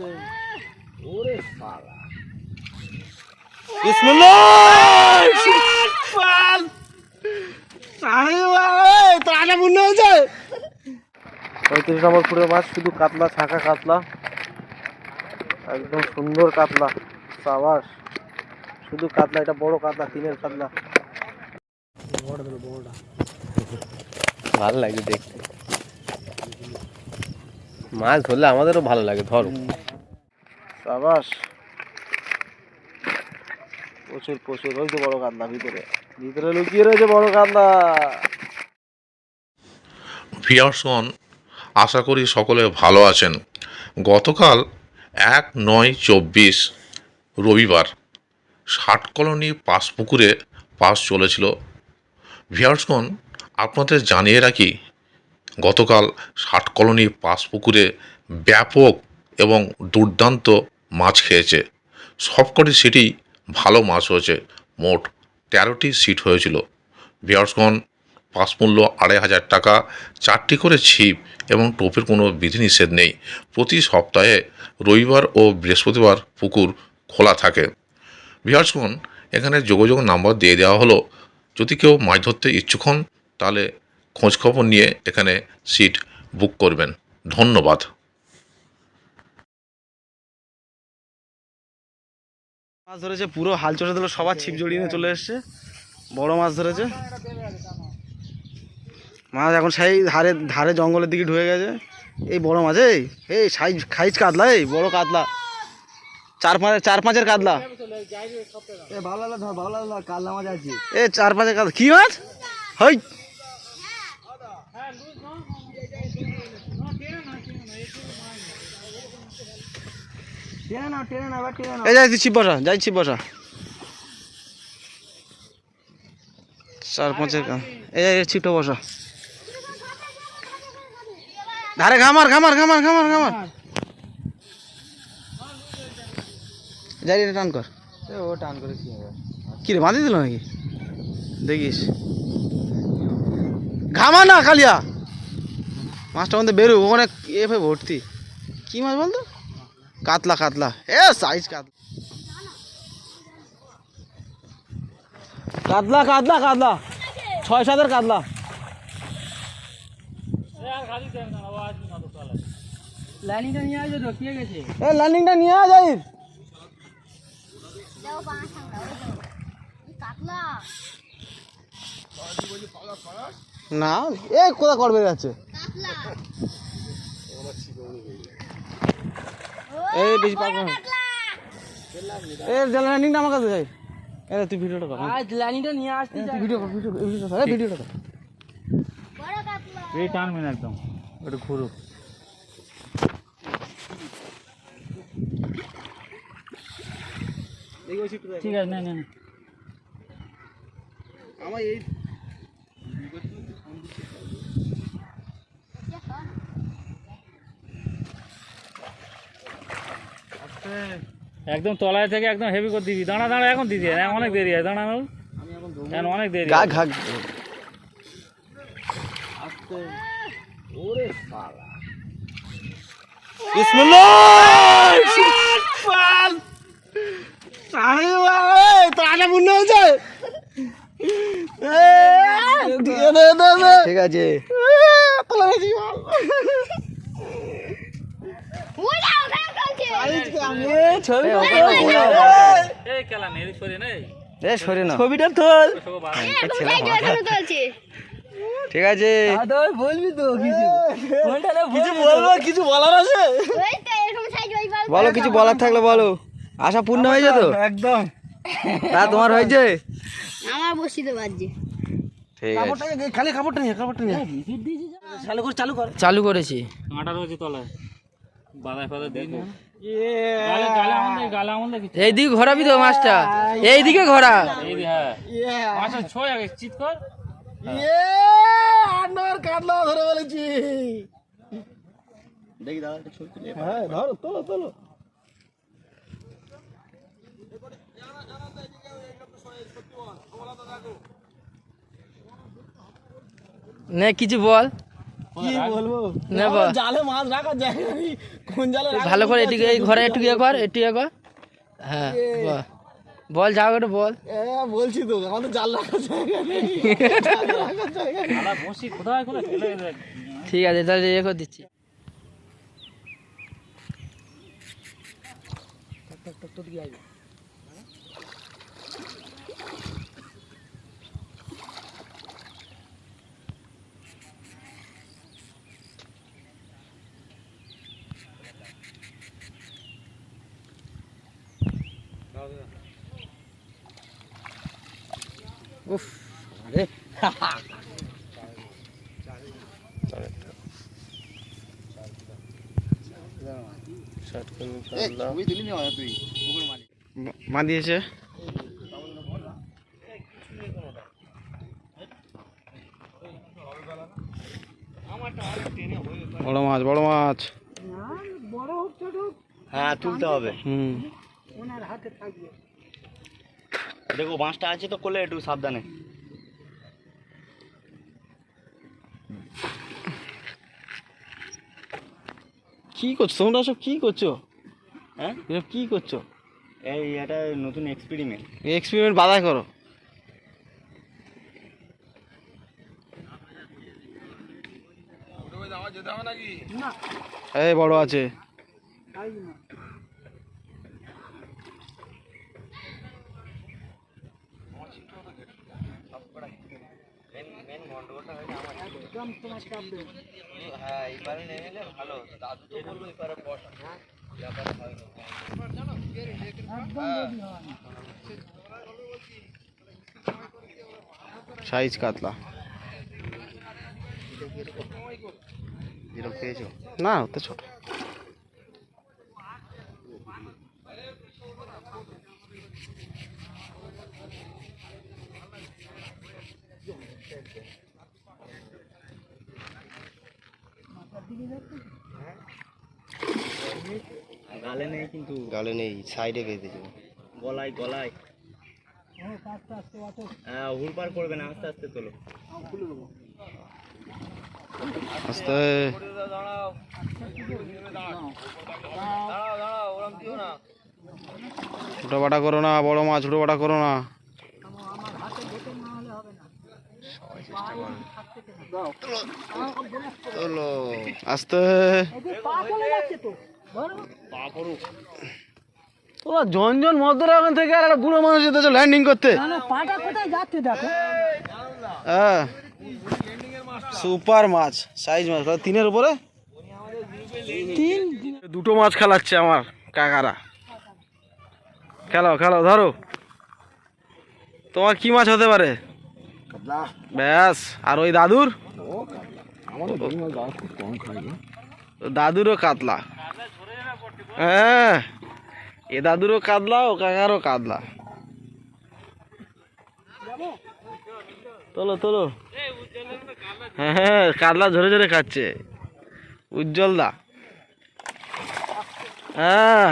ওরে শালা বিসমিল্লাহ পাল সাহেব তাহলে মনে হচ্ছে 35 নম্বর ফুটের মাছ শুধু কাতলা ছাকা কাতলা একদম সুন্দর কাতলা সাবাস শুধু কাতলা এটা বড় কাতলা তিনের কাতলা ভালো লাগে দেখতে মাছ ধরলে আমাদেরও ভালো লাগে ধরো সাবাস প্রচুর প্রচুর ওই তো বড় কাতলা ভিতরে ভিতরে লুকিয়ে রয়েছে বড় কাতলা। ভিউয়ার্সগণ আশা করি সকলে ভালো আছেন। গতকাল 1/9/24 রবিবার ষাটকলোনি পাঁশপুকুরে পাস চলেছিল। ভিউয়ার্সগণ আপনাদের জানিয়ে রাখি গতকাল ষাটকলোনি পাঁশপুকুরে ব্যাপক এবং দুর্দান্ত মাছ খেয়েছে। সবকটি সিটই ভালো মাছ হয়েছে। মোট 13টি সিট হয়েছিল। ভিউয়ার্সগণ পাস মূল্য 2500 টাকা, 4টি করে ছিপ এবং টোপের কোনো বিধিনিষেধ নেই। প্রতি সপ্তাহে রবিবার ও বৃহস্পতিবার পুকুর খোলা থাকে। ভিউয়ার্সগণ এখানে যোগাযোগ নাম্বার দিয়ে দেওয়া হলো, যদি কেউ মাছ ধরতে ইচ্ছুক হন তাহলে খোঁজখবর নিয়ে এখানে সিট বুক করবেন। ধন্যবাদ। মাছ ধরেছে পুরো হাল চড়ে দিল, সবার ছিপ জড়িয়ে নিয়ে চলে এসছে। বড় মাছ ধরেছে মাছ এখন সেই ধারে ধারে জঙ্গলের দিকে ঢুকে গেছে। এই বড় মাছ এই সাইজ খাইজ কাতলা, এই বড় কাতলা, চার পাঁচের কাতলা, কাতলা মাছ আছে এ 4-5 কাতলা। কি মাছ হই এই যাই ছিপ বসা, যাই ছিপ বসা 4-5 এই ছিপটা বসা ধারে ঘামার ঘামার ঘামার ঘামার ঘামার যাই রে টান কর। ও টান করে কি হবে, কি রে বাঁধি দিল নাকি দেখিস। ঘামা না খালিয়া মাছটা মধ্যে বেরো, ওখানে এভাবে ভর্তি। কি মাছ বলতো? কাতলা কাতলা এ সাইজ কাতলা কাতলা কাতলা কাতলা 6-7 কাতলা। লাইনিংটা নিয়ে আয়, ঢুকিয়ে গেছে এ লাইনিংটা নিয়ে আয় যাই না এ কোথা করবে যাচ্ছে এই বেশি পারবো না এ লাইনিংটা আমার কাছে যাই। এ তুই ভিডিওটা কর, আজ লাইনিংটা নিয়ে আসতে তুই ভিডিও কর, ভিডিওটা কর বড় কাতলা এই টানবে না একদম ওটা ঘুরো। ঠিক আছে না না না আমার এই একদম তলায় থেকে একদম হেভি করে দিবি। দাঁড়া দাঁড়া এখন দিদি অনেক দেরি আছে, দাঁড়ানো এখন অনেক দেরি গা ঘাগ আস্তে ওরে শালা বিসমিল্লাহ পাল সাহেব তাহলে মনে হচ্ছে ঠিক আছে তোলা বেশি বল ছবিটা তোল ঠিক আছে। বলবি তো কিছু বলবো, কিছু বলার আছে বলো, কিছু বলার থাকলে বলো। আশা পূর্ণ হয়েছে তো একদম। হ্যাঁ তোমার হয়েছে, আমার বসিতে বাজছে। ঠিক আছে খালি কাপড়টা নিয়ে চালু করেছি। কাঁটা রয়েছে তলায়, বাদায় ফাদায় দেখো। এইদিকে ঘোরাবি তো মাছটা, এইদিকে ঘোরা। হ্যাঁ মাছটা ছয় আগে চিৎ কর। কাতলা ধরে বলেছি দেখি দাদা, হ্যাঁ ধরো তোলো তোলো। নে কিছু বল। কি বলবো নেব জালে মাছ রাখার জায়গা নেই কোন জালে ভালো করে এদিকে এই ঘরে একটু ইয়ে কর একটু ইয়ে কর হ্যাঁ বাহ। বল যাও একটু বল বলছি তো আমাদের জাল রাখার জায়গা নেই জাল রাখার জায়গা নেই। আলা বসি কোথায় করে ফেলে দেয় ঠিক আছে তাহলে ইয়ে করে দিচ্ছি উফ আরে মা দিয়েছে বড় মাছ বড় মাছ হ্যাঁ তুলতে হবে। হুম দেখো বাঁশটা আছে তো করলে একটু সাবধানে। কি করছো তোমরা সব কি করছো হ্যাঁ এসব কি করছো এই এটা নতুন এক্সপেরিমেন্ট। এক্সপেরিমেন্ট বাধা করো এই বড় আছে হ্যাঁ এবারে নিয়ে নিলে ভালো, দাদু তো বললো এবারে বসা ব্যাপার হয় সাইজ কাতলা যেরকম পেয়েছো। না ওতে ছোট গালে নেই কিন্তু, গালে নেই, সাইডে বেঁধেছে। গলায় গলায়। হ্যাঁ হুড়পাড় করবে না, আস্তে আস্তে তোলো। আস্তে ছোটো বাটা করো না, বড় মাছ ছোটো বাটা করো না। তোলো আস্তে তোরা জন মধ্যরাখান থেকে আর একটা বুড়ো মানুষ এসেছে ল্যান্ডিং করতে। হ্যাঁ সুপার মাছ, সাইজ মাছ, তিনের উপরে দুটো মাছ খেলাচ্ছে আমার কাকারা। খেলাও খেলাও, ধরো তোমার কি মাছ হতে পারে? ব্যাস। আর ওই দাদুর, দাদুরও কাতলা। হ্যাঁ এ দাদুরও কাতলা, ও কাকারও কাতলা। তোলো তোলো। হ্যাঁ কাতলা ঝরে ঝরে খাচ্ছে উজ্জ্বল দা। হ্যাঁ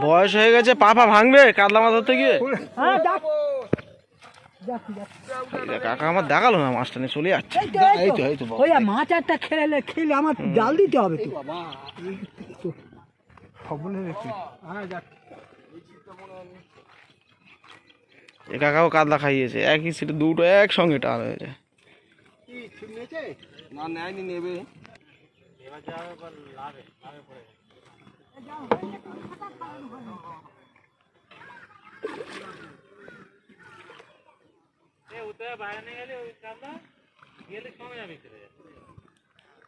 বয়স হয়ে গেছে, পা ভাঙবে কাতলা মাছ ধরতে গিয়ে। কাকা আমার দেখালো না, মাছটা নিয়ে চলে যাচ্ছে। মাছ একটা খেলে আমার জাল দিতে হবে তো। এ কাকাও কাতলা খাইয়েছে, একই সিটে দুটো একসঙ্গে টান হয়েছে। না নেয়নি, নেবে।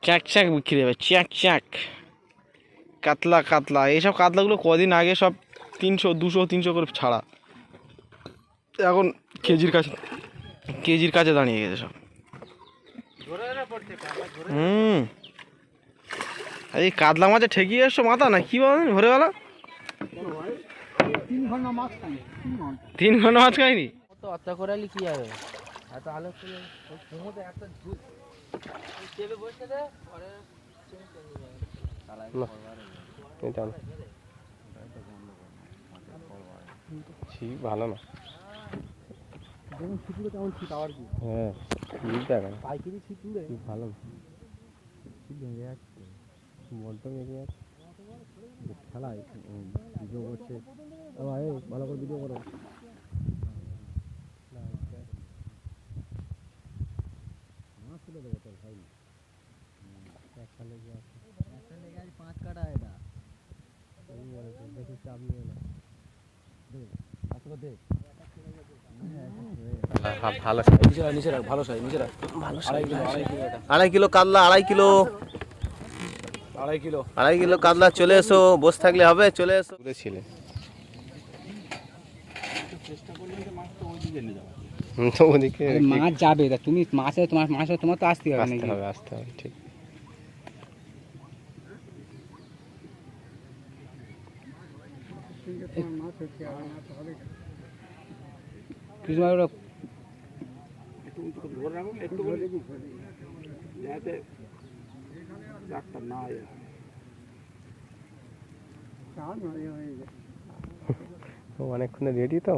চ্যাক চ্যাক বিক্রি হবে, চ্যাক চ্যাক। কাতলা কাতলা, এইসব কাতলাগুলো কদিন আগে সব 300 200 300 করে ছাড়া, এখন কেজির কাছে দাঁড়িয়ে গেছে সব। এই কাতলা মাছে ঠেকিয়ে এসছো মাথা না কি বলেন ভোরবেলা? 3 ঘন্টা মাছ খাইনি। তো অত্যাচার করালি কি হবে? এত আলো করে ঘুমোতে একটা ঝুল চেপে বসে দে পরে ভালো না। হ্যাঁ পাইকারি ছিপ তুলে ভালো ছিপ ভেঙে যাচ্ছে বলতো ভেঙে যাচ্ছে খেলায় ভিডিও করছে ভাই ভালো করে ভিডিও করো মাছ তুলে দেবো তোর ভাই একটা লেগে আছে 5 কাটা এটা দেখি চাপ নিয়ে না দেখ ভালো নিচে রাখ ভালো সাইজ নিচে রাখ ভালো 2.5 কিলো কাতলা 2.5 কিলো কাতলা চলে এসো বসে থাকলে হবে চলে এসো ছিলে তো ওদিকে মাছ যাবে তুমি তোমার তো আসতে হবে ঠিক অনেকক্ষণ রেডি তো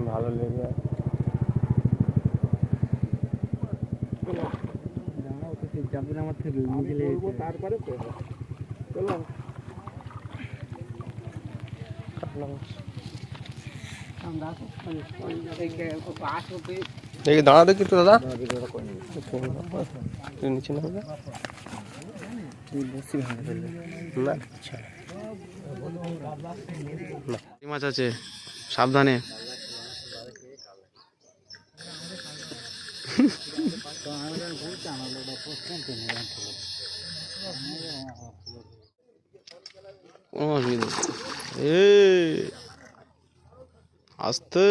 ভালো লেগে আমার থেকে তারপরে চলো দেখি দাঁড়া দেখি তো দাদা নিচে না মাছ আছে সাবধানে আস্তে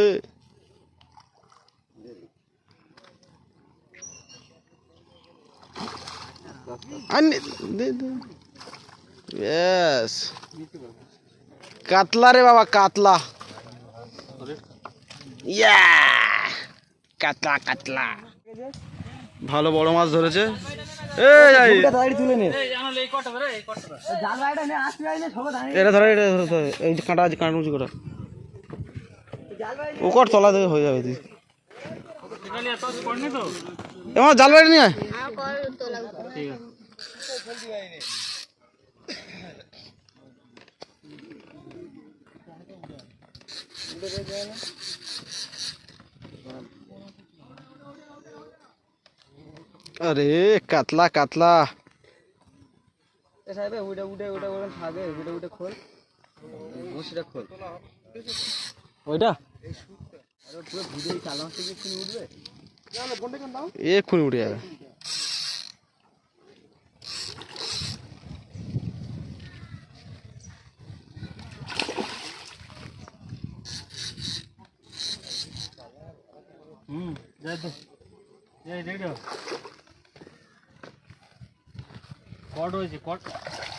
কাতলা রে বাবা কাতলা কাতলা কাতলা ভালো বড় মাছ ধরেছে তুলে নে এটা ধরে এই যে কাঁটা আছে কাঁটা উঁচু করা ও কর তলা থেকে হয়ে যাবে তুই এমন জাল বাইরে নিয়ে अरे कातला कातला साहब उठे उठे उठे उठे थाके उठे उठे खोल बुशिटा खोल ওইটা আরে পুরো ভিডিও চালানো থেকে খুনি উঠবে চলো বন্ধ করে দাও এক খুনি উঠে যাবে যাই তো এই দেখো কড হয়েছে কড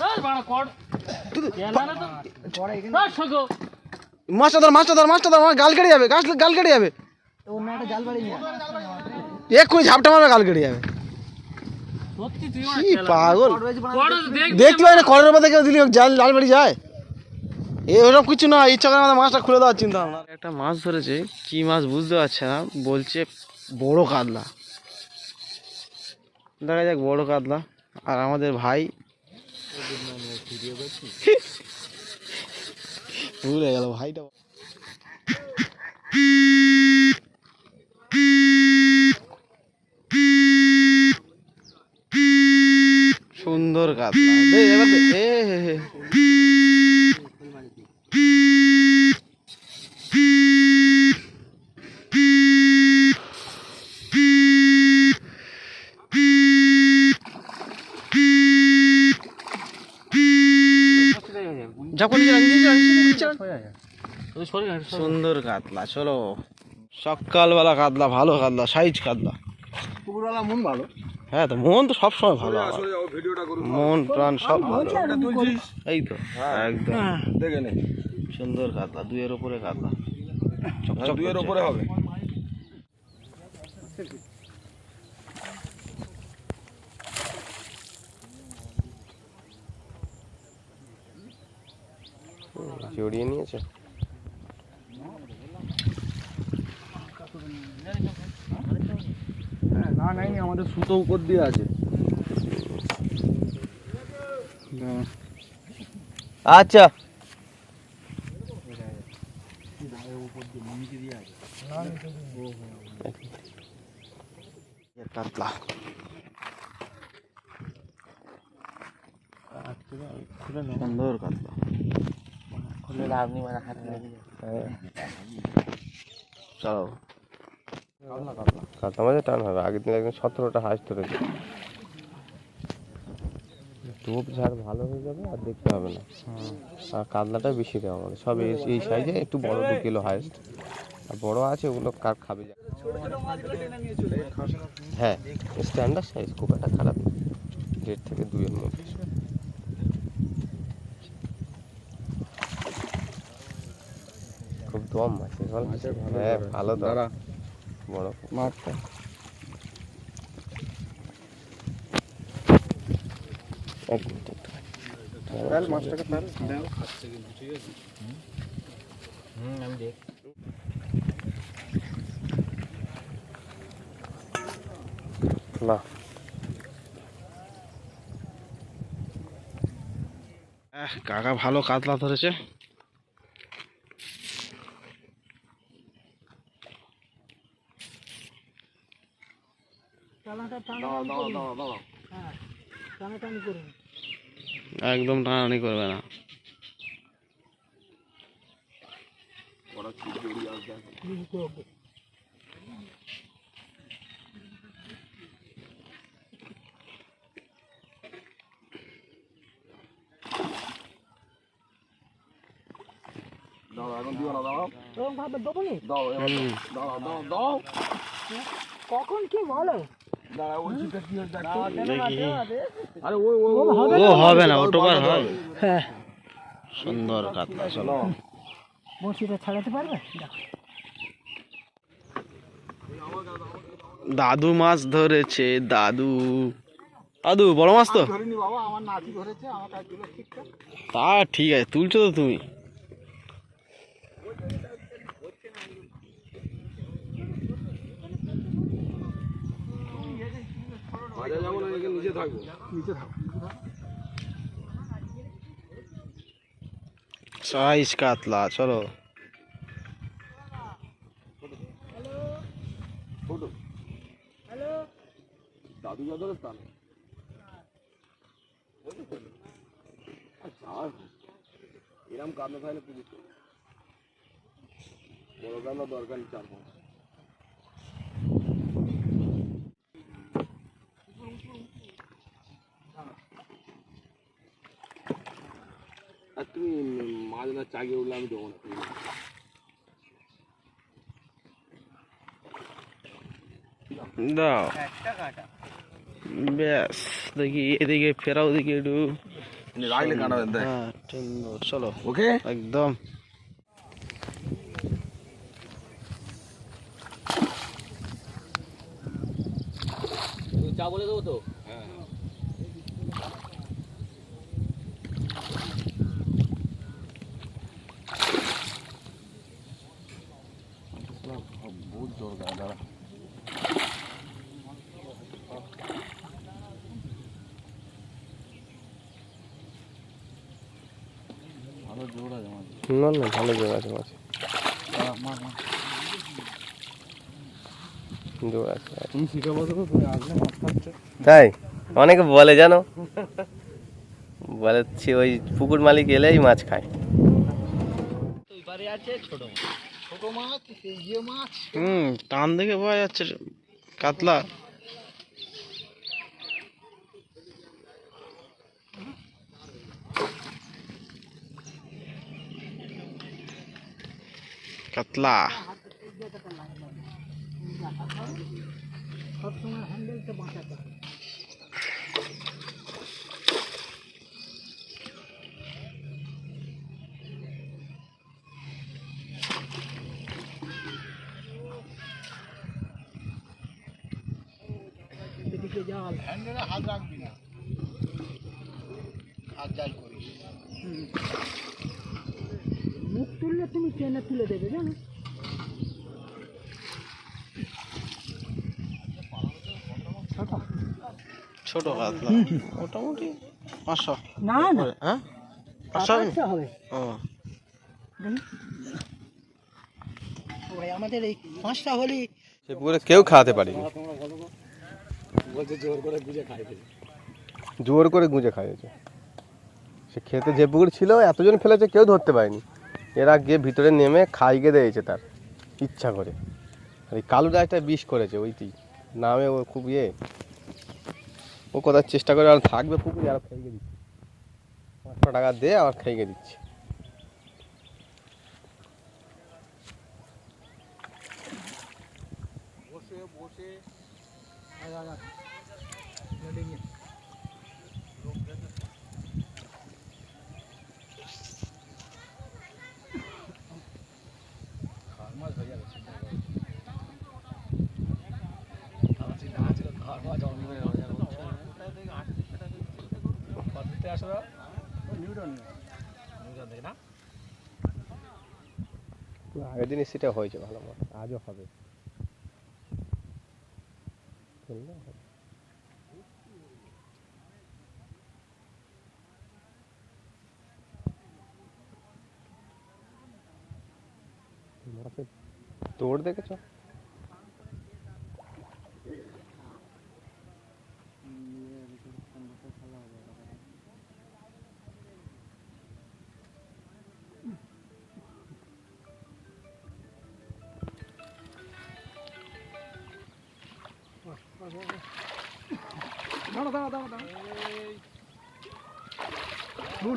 এই বাড়া কড কেলা না তো কড এখানে না সগো মাছটা ধর আমার গাল কেটে যাবে গাল কেটে যাবে অন্য একটা জাল বাড়ি নিয়ে এক্ষুনি ঝাপটা মারবে গাল কেটে যাবে সত্যি তুই কি পাগল কড দেখতে পাই না কলের মধ্যে কেউ দিলি জাল বাড়ি যায় এরকম কিছু না ইচ্ছা করে আমাদের মাছটা খুলে দেওয়ার চিন্তা ভাবনা একটা মাছ ধরেছে কি মাছ বুঝতে পারছে না বলছে বড় কাতলা দেখা যাক বড় কাতলা আর আমাদের ভাই ভুলে গেল ভাইটা সুন্দর কাতলা এবার সুন্দর কাতলা চলো সকালবেলা কাতলা ভালো কাতলা সাইজ কাতলা পুকুরওয়ালা মন ভালো হ্যাঁ তো মন তো সবসময় ভালো আমার। মন প্রাণ সব ভালো। এই তো একদম দেখে নে সুন্দর কাতলা, 2 এর উপরে কাতলা, চকচক 2 এর উপরে হবে। জড়িয়ে নিয়েছে। না নাই আমাদের সুতো উপর দিয়ে আছে। আচ্ছা কাতলা সুন্দর কাতলা। চলো কাতলা মাঝে টান হবে। আগের দিন একদিন 17টা হাঁস ধরেছে। টোপ ঝাড় ভালো হয়ে যাবে আর দেখতে হবে না। আর কাতলাটা বেশি দেওয়া আমাদের সব এই সাইজে, একটু বড় 2 কিলো হাইস্ট। আর বড় আছে ওগুলো কার খাবে যা। হ্যাঁ স্ট্যান্ডার্ড সাইজ, খুব একটা খারাপ না, 1.5 থেকে 2 এর মধ্যে। খুব দম মাছ। হ্যাঁ ভালো দম, বড় মাছটা এক মিনিট মাছটাকে না কাকা ভালো কাতলা ধরেছে। একদম টানাটানি করবে না। কখন কি বলো? ও হবে না, অটোবার হবে। হ্যাঁ সুন্দর কাতলা। চলো বড়শিটা ছাড়াতে পারবে? দাদু মাছ ধরেছে। দাদু দাদু বড় মাছ তো। তা ঠিক আছে, তুলছো তো তুমি। সাইজ কাতলা। চলো দাদু দাদুর টান এরকম কান্না থাকলে পুলিশ বড় কান্না দরকার নেই। 4-5 আর তুমি মাছ না চাগিয়ে উঠলে আমি দেবো না। দাও ব্যাস। দেখি এদিকে ফেরাও, দিকে একটু রাখলে কাটাবেন। হ্যাঁ সুন্দর। চলো ওকে একদম। চা বলে দেবো তো। বহুত জোর দাদা। ভালো জোর আছে মাছ। না না ভালো জোর আছে মাছ, জোর আছে। তুমি শিখাবো তো, তুমি আসলে মাছ খাচ্ছ। তাই অনেকে বলে জানো, বলে ওই পুকুর মালিক এলেই মাছ খায়। টান দেখে পাওয়া যাচ্ছে কাতলা। কাতলা সবসময় হ্যান্ডেলটা বাঁচাতে হবে। মুখে জাল হ্যান্ডেলে হাত রাখবি না, হাত জাল করিস। মুখ তুললে তুমি টেনে তুলে দেবে জানো। ছোট কাতলা মোটামুটি 500। না না হ্যাঁ 500 হবে। ও ভাই আমাদের এই 5টা হলি সে পুকুরে কেউ খাওয়াতে পারেনি, জোর করে গুঁজে খাইয়েছে। সে খেতে যে পুকুর ছিল এতজন ফেলেছে কেউ ধরতে পারেনি, এরা গিয়ে ভিতরে নেমে খাইয়ে দিয়েছে তার ইচ্ছা করে। আর এই কালুটা একটা বিষ করেছে ওইটি নামে, ও খুব ও কোথাও চেষ্টা করে আর থাকবে পুকুরে আর খাইয়ে দিচ্ছে, 500 টাকা দিয়ে আবার খাইয়ে দিচ্ছে। আগের দিন সেটা হয়েছে ভালো মতো, আজও হবে। তোর দেখেছো?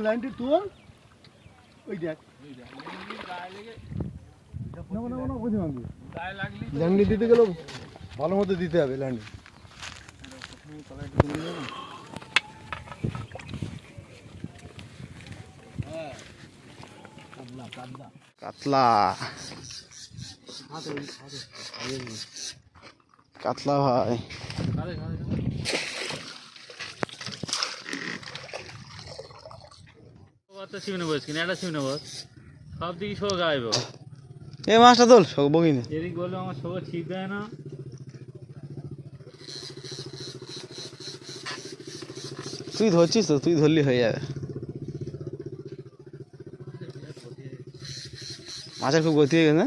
লাইনটি তোর ওই দেখ ল্যান্ডি দিতে গেলেও ভালো মতো দিতে হবে ল্যান্ডি। কাতলা কাতলা ভাই শিবনে বস কিনা একটা শিবনে বস, সব দিকে শোক আইব। এই মাছটা তোল সব বগিনি এদিক বললে আমার শোক ছিপ দেয় না। তুই ধরছিস তো, তুই ধরলি হয়ে যাবে। মাছের খুব গতি হয়ে গেছে না?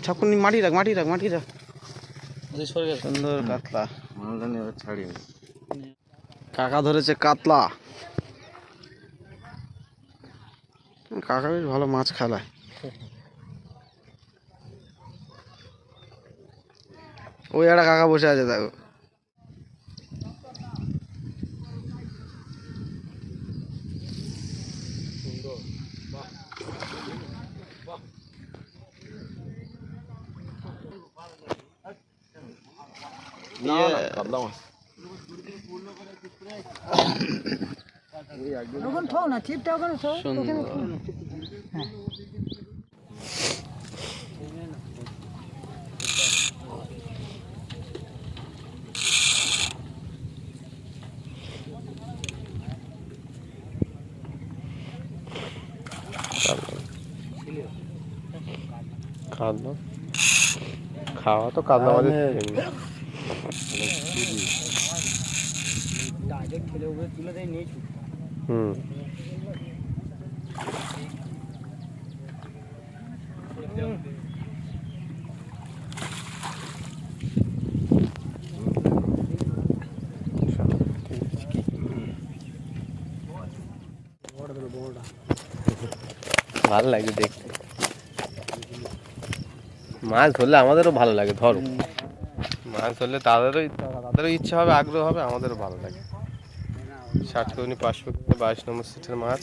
ছাকুনি মাটি রাখ, মাটি রাখ, মাটি রাখ। সুন্দর কাতলা, ছাড়িনি। কাকা ধরেছে কাতলা। কাকা বেশ ভালো মাছ খেলায়। ওই একটা কাকা বসে আছে দেখো। ওখানে থাও না, ছিপটা ওখানে থাও, ওখানে থাও না। হ্যাঁ কাঁদলো, খাওয়া তো কাঁদলো আমাদের। হুম ভালো লাগে দেখতে, মাছ ধরলে আমাদেরও ভালো লাগে। ধরো মাছ ধরলে তাদেরও ইচ্ছা হবে, আগ্রহ হবে, আমাদেরও ভালো লাগে। 60 কৌনি 5 ফুট 22 নম্বর সিটের মাছ।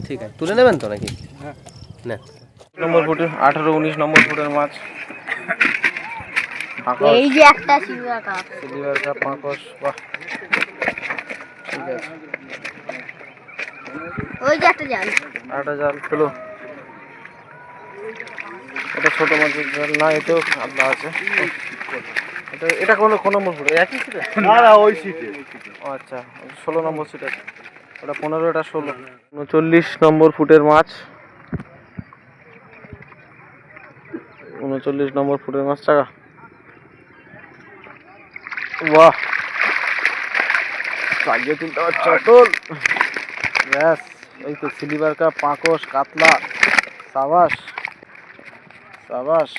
ঠিক আছে, তুলে নেবেন তো নাকি? না, নম্বর ফুটে 18-19 নম্বর ফুটের মাছ। এই যে একটা সিলভার কাপ, সিলভার কাপ পাঁকস, বাহ ঠিক আছে। ওই যে একটা জাল, আরেকটা জাল ফেলো। এটা ছোট মাছের জাল না, এতেও কাতলা আছে। এটা কোন নম্বর ফুট? একই সিটে? না না ওই সিটে। ও আচ্ছা, 16 নম্বর সিট আছে। ওটা 15, এটা 16। 39 নম্বর ফুটের মাছ। 39 নম্বর ফুটের মাছ টাকা। বাহ, লাগিয়ে তুলতে পারছ চটল। ব্যাস, এই তো সিলভার কাপ, পাঁকশ, কাতলা। সাবাস সাবাস,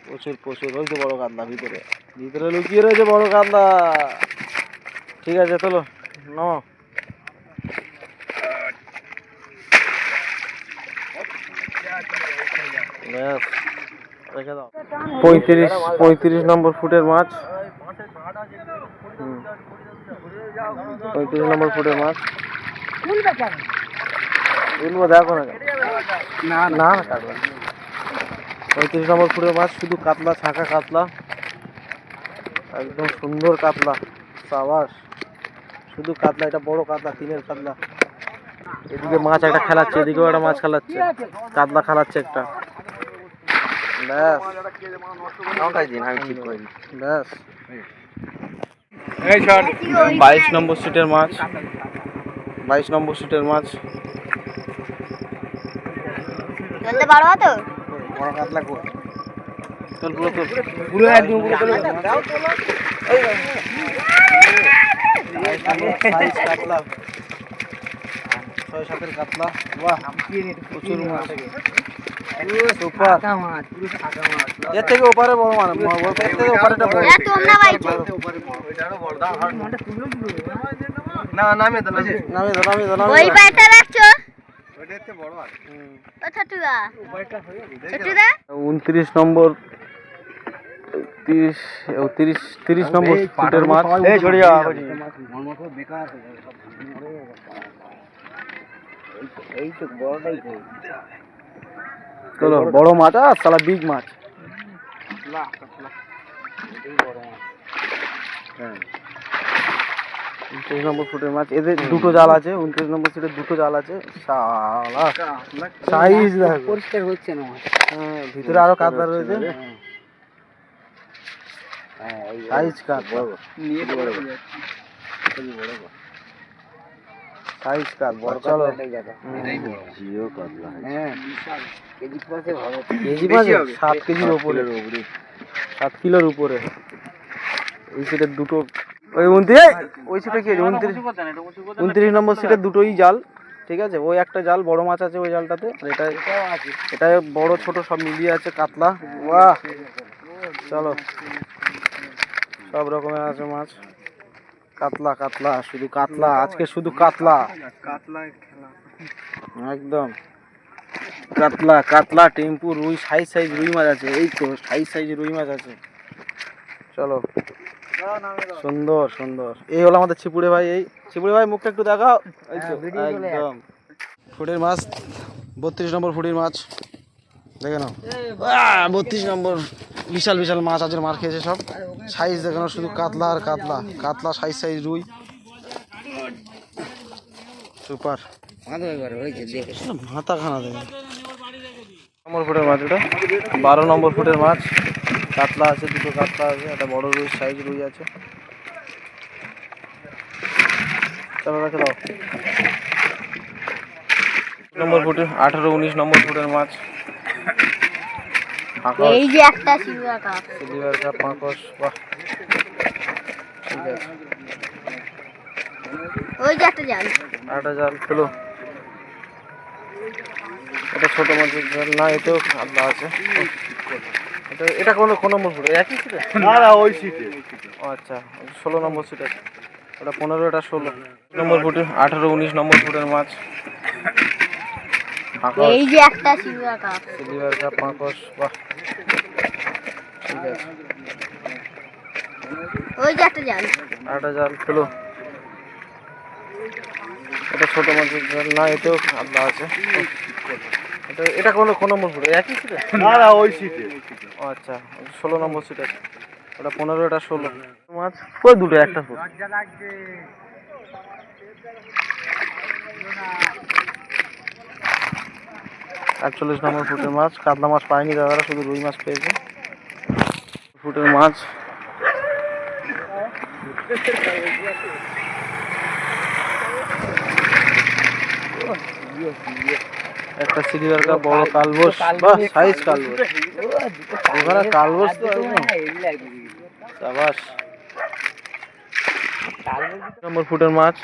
প্রচুর প্রচুর। ওই তো বড় কাতলা ভিতরে ভিতরে লুকিয়ে রয়েছে বড় কাতলা। ঠিক আছে, চলো নাও। ব্যাস, রেখে দাও। 35 নম্বর ফুটের মাছ। 35 নম্বর ফুটের মাছ। বলবো দেখো না, না না কাটবে। 35 নম্বর ফুটের মাছ, শুধু কাতলা, ছাঁকা কাতলা, একদম সুন্দর কাতলা। সাবাস, শুধু কাতলা। এটা বড় কাতলা, তিনের কাতলা। এদিকে মাছ একটা খেলাচ্ছে, এদিকেও একটা মাছ খেলাচ্ছে, কাতলা খেলাচ্ছে একটা। ব্যাস, ব্যাস। 22 নম্বর সিটের মাছ। 22 নম্বর সিটের মাছ। চলতে পারবো তো? বড় কাতলা কো তোল, পুরো তোল, পুরো একদম পুরো তোল। সাইজ কাতলা, 6-7 কাতলা। বাহ, প্রচুর মাছ, সুপার। এর থেকে ওপারে বড় মাছ, এর থেকে ওপারেটা বড়। তোমরা বাইছো না নামে তো নামে দাও, নামে দাও, নামে ওই দাও। পায়টা রাখছো? ওইটা এতে বড় আছে। ও ছোটুদা, ছোটুদা 29 নম্বর 30 নম্বর ফুটের মাছ। এই ছড়ে যা বাজি। এই তো বড়টাই তো। চলো, বড় মাছ। আর সালা বিগ মাছ। হ্যাঁ, 29 নম্বর ফুটের মাছ। এদের দুটো জাল আছে, 29 নম্বর সিটে দুটো জাল আছে। শালা সাইজ দেখো, পরিষ্কার হচ্ছে না মাছ। হ্যাঁ, ভিতরে আরো কাতলা রয়েছে। হ্যাঁ, সাইজ কাতলা, নিয়ে বড় বড়। সাইজ কাতলা। বড় চলো, কাতলাটাই দেখা। জিও কাতলা। হ্যাঁ, কেজি পাশে ভালো। কেজি পাঁচ, 7 কেজির উপরে, 7 কিলোর উপরে। এই সিটের দুটো, ওই 29, ওই সিটে কি আছে 29 নম্বর সিটের দুটোই জাল। ঠিক আছে, ওই একটা জাল বড় মাছ আছে ওই জালটাতে, আর এটা বড় ছোট সব মিলিয়ে আছে কাতলা। বাহ, চলো, সব রকমের আছে মাছ। কাতলা কাতলা, শুধু কাতলা আজকে, শুধু কাতলা। একদম কাতলা কাতলা, টেম্পু, রুই, সাইজ সাইজ রুই মাছ আছে। এই তো সাইজ সাইজ রুই মাছ আছে। চলো, সুন্দর সুন্দর। এই হলো আমাদের ছিপুড়ে ভাই। এই ছিপুড়ে ভাই মুখটা একটু দেখাও। এই তো একদম ফুটের মাছ, 32 নম্বর ফুটের মাছ। দেখে নাও, 32 নম্বর। বিশাল বিশাল মাছ আছে, মার খেয়েছে সব। সাইজ দেখে নাও, শুধু কাতলা আর কাতলা। কাতলা, সাইজ সাইজ রুই, সুপার। মাথা খানা দেখে নম্বর ফুটের মাছ। এটা 12 নম্বর ফুটের মাছ। কাতলা আছে, দুটো কাতলা আছে, একটা বড় রুই, সাইজ রুই আছে। চলো, রেখে দাও। নম্বর ফুটে 18-19 নম্বর ফুটের মাছ। এই যে একটা সিলভার কাপ। সিলভার কাপ, পাঁকশ। বাহ, ঠিক আছে। ওই যে একটা জাল। একটা জাল ফেলো। এটা ছোট মাছের জাল না, এতেও কাতলা আছে। এটা কোন নম্বর ফুটে? একই সিটে? না না ওই সিটে। ও আচ্ছা, 16 নম্বর সিট আছে। ওটা 15, এটা 16 নম্বর ফুটে। 18-19 নম্বর ফুটের মাছ। এই যে একটা সিলভার কাপ। সিলভার কাপ, পাঁকশ। বাহ, ঠিক আছে। ওই যে একটা জাল। একটা জাল ফেলো। এটা ছোট মাছের জাল না, এতেও কাতলা আছে। এটা কোন নম্বর ফুটে? একই সিটে? না না ওই সিটে। ও আচ্ছা, 16 নম্বর সিট আছে। ওটা 15, এটা 16 মাছ। ওই দুটো, একটা ফুট। 48 নম্বর ফুটের মাছ। কাতলা মাছ পায়নি দাদারা, শুধু রুই মাছ পেয়েছে। ফুটের মাছ একটা সিলভার কাপ, বড় কালবোস, বাহ সাইজ কালবোস, ওখানে কালবোস তো সাবাস। নম্বর ফুটের মাছ,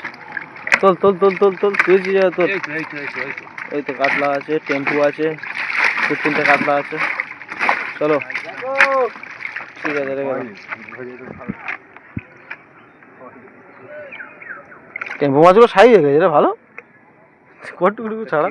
তোল তোল তোল তোল তোল, পেয়েছি যা তোল। ওই তো কাতলা আছে, টেম্পু আছে, 2-3টে কাতলা আছে। চলো ঠিক আছে, রেখে দাও। টেম্পু মাছগুলো সাইজ হয়ে গেছে রে, ভালো কটুকটুকু ছাড়া।